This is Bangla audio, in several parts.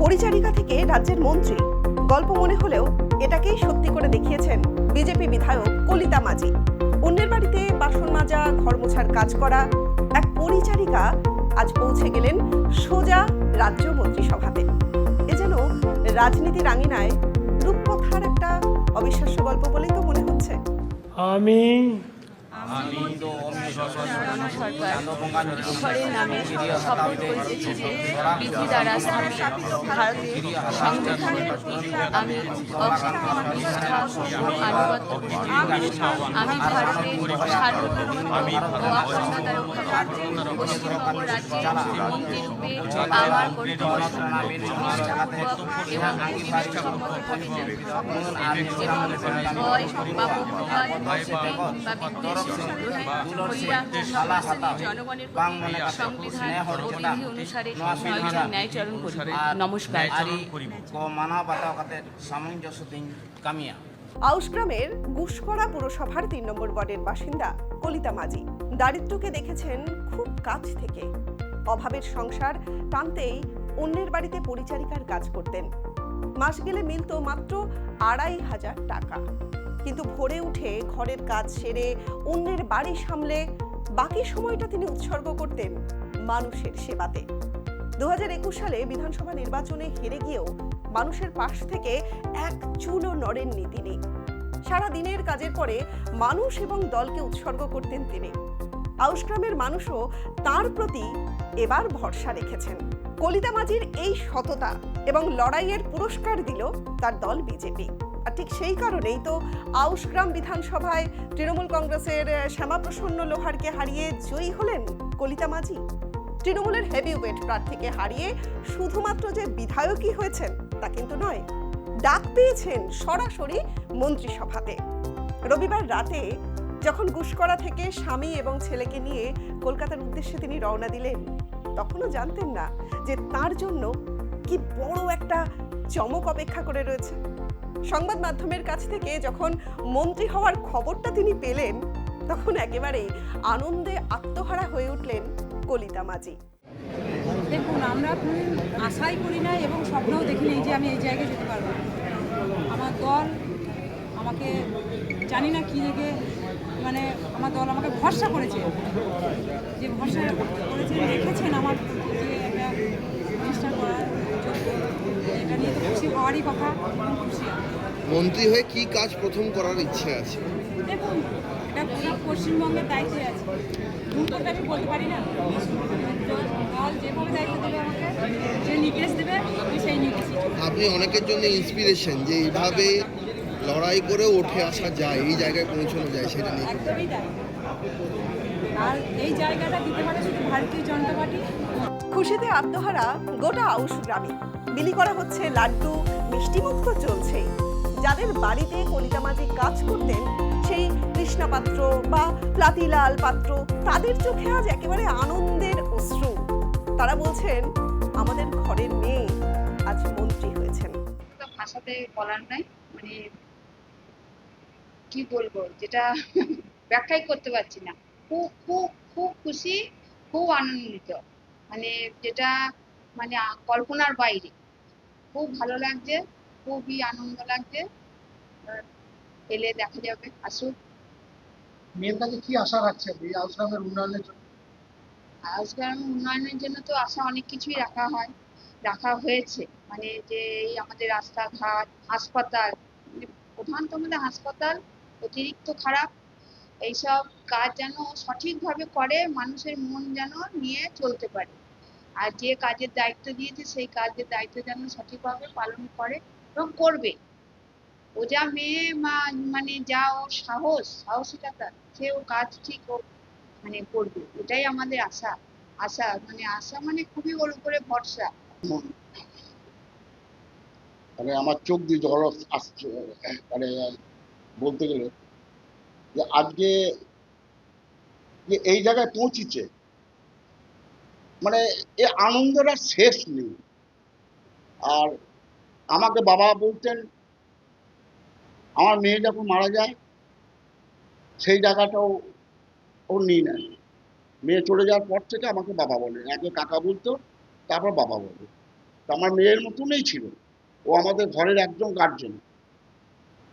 পরিচারিকা থেকে রাজ্যের মন্ত্রী, গল্প মনে হলেও এটাকেই সত্যি করে দেখিয়েছেন বিজেপি বিধায়ক কলিতা মাঝি। অন্যের বাড়িতে বাসন মাজা, ঘর মোছার কাজ করা এক পরিচারিকা আজ পৌঁছে গেলেন সোজা রাজ্য মন্ত্রিসভাতে। এ যেন রাজনীতির আঙিনায় রূপকথার একটা অবিশ্বাস্য গল্প বলেই তো মনে হচ্ছে। ঈশ্বরের নামে শপথ করিতেছি যে বিধি দ্বারা ভারতের সংবিধানের প্রতি আমি নিষ্ঠা আনুগত্য করিব। আমি ভারতের সার্বভৌমত্ব ও অখণ্ডতা রক্ষা করতে পশ্চিমবঙ্গ রাজ্যের মন্ত্রীরূপে আমার কর্তব্য নিষ্ঠাপূর্বক এবং বিবেকসম্মত ভাবে এবং ভয় বা পক্ষপাত বা বিদ্বেষ জনগণের সংবিধান ও বিধি অনুসারে ন্যায়চরণ করিব। নমস্কার। আউশগ্রামের গুসকরা পুরসভার ৩ নম্বর ওয়ার্ডের বাসিন্দা কলিতা মাঝি দারিদ্র্যকে দেখেছেন খুব কাছ থেকে। অভাবের সংসার টানতেই অন্যের বাড়িতে পরিচারিকার কাজ করতেন। মাস গেলে মিলত মাত্র ২৫০০ টাকা। কিন্তু ভোরে উঠে ঘরের কাজ সেরে অন্যের বাড়ি সামলে বাকি সময়টা তিনি উৎসর্গ করতেন মানুষের সেবাতে। ২০২১ সালে বিধানসভা নির্বাচনে হেরে গিয়েও মানুষের পাশ থেকে এক চুলও নড়েননি তিনি। সারা দিনের কাজের পরে মানুষ এবং দলকে উৎসর্গ করতেন তিনি। আউশগ্রামের মানুষও তার প্রতি এবার ভরসা রেখেছেন। কলিতা মাঝির এই সততা এবং লড়াইয়ের পুরস্কার দিল তার দল বিজেপি। আর ঠিক সেই কারণেই তো আউশগ্রাম বিধানসভায় তৃণমূল কংগ্রেসের শ্যামাপ্রসন্ন লোহারকে হারিয়ে জয়ী হলেন কলিতা মাঝি। তৃণমূলের হেভিওয়েট প্রার্থীকে হারিয়ে শুধুমাত্র যে বিধায়কই হয়েছেন তা কিন্তু নয়, ডাক পেয়েছেন সরাসরি মন্ত্রিসভাতে। রবিবার রাতে যখন গুসকরা থেকে স্বামী এবং ছেলেকে নিয়ে কলকাতার উদ্দেশ্যে তিনি রওনা দিলেন, তখনও জানতেন না যে তার জন্য কি বড় একটা চমক অপেক্ষা করে রয়েছে। সংবাদ মাধ্যমের কাছ থেকে যখন মন্ত্রী হওয়ার খবরটা তিনি পেলেন, তখন একেবারেই আনন্দে আত্মহারা হয়ে উঠলেন কলিতা মাঝি। দেখুন, আমরা আশাই করি না এবং স্বপ্নও দেখি না যে আমি এই জায়গায় যেতে পারবো। আমার দল আমাকে জানি না কি দেখে আমার দল আমাকে ভরসা করেছে, যে ভরসা করেছে রেখেছেন আমার যে একটা চেষ্টা করার যোগ্য, এটা নিয়ে তো খুশি হওয়ারই কথা এবং খুশি। মন্ত্রী হয়ে কি কাজ প্রথম করার ইচ্ছে আছে? দেখুন, এটা পুরো পশ্চিমবঙ্গের দায়িত্বে আছে, ভুল করতে আমি বলতে পারি না। দল যেভাবে দায়িত্ব দেবে আমাকে, যে নির্দেশ দেবে আমি সেই নির্দেশই। আপনি অনেকের জন্য ইন্সপিরেশন, যে এইভাবে লড়াই করে উঠে আসা যায়, এই জায়গায় পৌঁছানো যায়, সেটা নিয়ে। একদমই তাই। আর এই জায়গাটা দিতে পারে শুধু ভারতীয় জনতা পার্টি। খুশিতে আত্মহারা গোটা আউশগ্রামে। বিলি করা হচ্ছে লাড্ডু, মিষ্টিমুখ তো চলছেই। যাদের বাড়িতে কলিতা মাঝি কাজ করতেন, সেই কৃষ্ণা পাত্র বা প্লাতিলাল পাত্র, তাদের চোখে আজ একেবারে আনন্দের অশ্রু। তারা বলছেন, আমাদের ঘরের মেয়ে আজ মন্ত্রী হয়েছেন। ভাষাতে বলার নাই, কি বলবো, যেটা ব্যাখ্যাই করতে পারছি না। খুব খুব খুব খুশি, খুব আনন্দিত, যেটা কল্পনার বাইরে। খুব ভালো লাগছে, খুবই আনন্দ লাগছে। এলে দেখা যাবে, আসুক। মেয়ের কাছে কি আশা রাখছেন এই আউশগ্রামের উন্নয়নের জন্য? আউশগ্রামের উন্নয়নের জন্য তো আশা অনেক কিছুই রাখা হয়েছে। যে এই আমাদের রাস্তাঘাট, হাসপাতাল, প্রধানত আমাদের হাসপাতাল অতিরিক্ত খারাপ। এইসব কাজ যেন সঠিকভাবে করে, মানুষের মন যেন নিয়ে চলতে পারে। আর যে কাজের দায়িত্ব দিয়েছে সেই কাজের দায়িত্ব যেন সঠিকভাবে পালন করে এবং করবে। ও যা মেয়ে, যা ওর সাহসিকতা, সে ও কাজ ঠিক করবে। এটাই আমাদের আশা। আশা খুবই ওর উপরে ভরসা। আমার চোখ দিয়ে জল আসছে, বলতে গেলে যে আজকে যে এই জায়গায় পৌঁছেছে, এ আনন্দের আর শেষ নেই। আর আমাকে বাবা বলতেন, আমার মেয়ে যখন মারা যায় সেই জায়গাটাও ও নিয়ে নেয়। মেয়ে চলে যাওয়ার পর থেকে আমাকে বাবা বলে, আগে কাকা বলতো, তারপর বাবা বলে। তো আমার মেয়ের মতনই ছিল। ও আমাদের ঘরের একজন গার্জেন।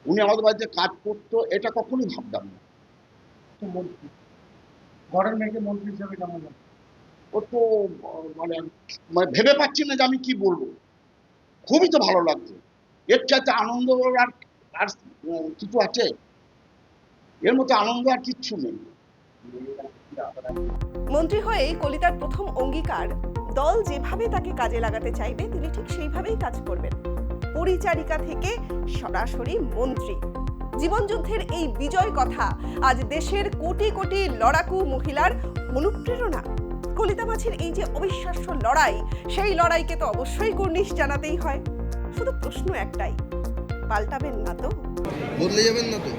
উনি আমাদের বাড়িতে কাজ করতো, এটা কখনোই ভাবতাম না। ঘরের মেয়েকে মন্ত্রী হিসেবে কেমন লাগে? ও তো মানে মানে ভেবে পাচ্ছি না যে আমি কি বলবো। খুবই তো ভালো লাগছে। এর চাইতে আনন্দ আর আর কিছু আছে? এর মতো আনন্দ আর কিচ্ছু নেই। মন্ত্রী হয়ে কলিতার প্রথম অঙ্গীকার, দল যেভাবে তাকে কাজে লাগাতে চাইবে তিনি ঠিক সেইভাবেই কাজ করবেন। পরিচারিকা থেকে সরাসরি মন্ত্রী। জীবনযুদ্ধের এই বিজয় কথা আজ দেশের কোটি কোটি লড়াকু মহিলার অনুপ্রেরণা। কলিতা মাঝির এই যে অবিশ্বাস্য লড়াই, সেই লড়াইকে তো অবশ্যই কুর্নিশ জানাতেই হয়। শুধু প্রশ্ন একটাই, পাল্টাবেন না তো? বদলে যাবেন না তো?